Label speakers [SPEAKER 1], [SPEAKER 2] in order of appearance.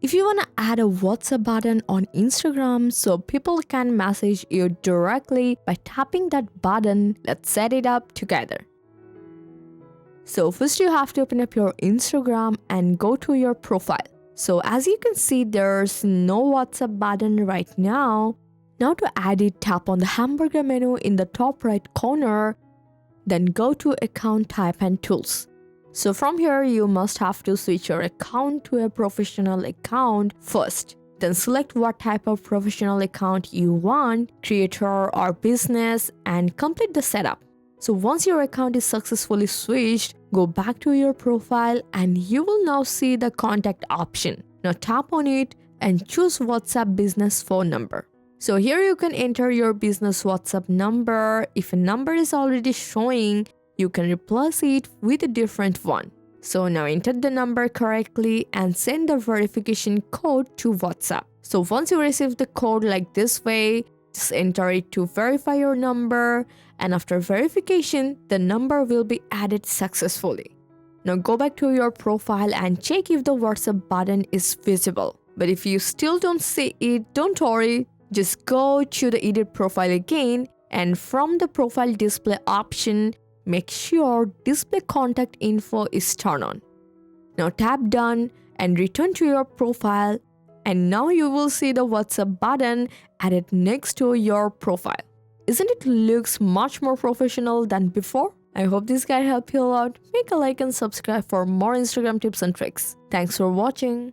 [SPEAKER 1] If you want to add a WhatsApp button on Instagram so people can message you directly by tapping that button, let's set it up together. So first you have to open up your Instagram and go to your profile. So as you can see, there's no WhatsApp button right now. Now to add it, tap on the hamburger menu in the top right corner, then go to account type and tools. So from here, you must have to switch your account to a professional account first. Then select what type of professional account you want, creator or business, and complete the setup. So once your account is successfully switched, go back to your profile and you will now see the contact option. Now tap on it and choose WhatsApp business phone number. So here you can enter your business WhatsApp number. If a number is already showing, you can replace it with a different one. So now enter the number correctly and send the verification code to WhatsApp. So once you receive the code like this way, just enter it to verify your number, and after verification, the number will be added successfully. Now go back to your profile and check if the WhatsApp button is visible. But if you still don't see it, don't worry, just go to the edit profile again, and from the profile display option, make sure display contact info is turned on. Now tap done and return to your profile, and now you will see the WhatsApp button added next to your profile. Isn't it looks much more professional than before? I hope this guide helped you a lot. Make a like and subscribe for more Instagram tips and tricks. Thanks for watching.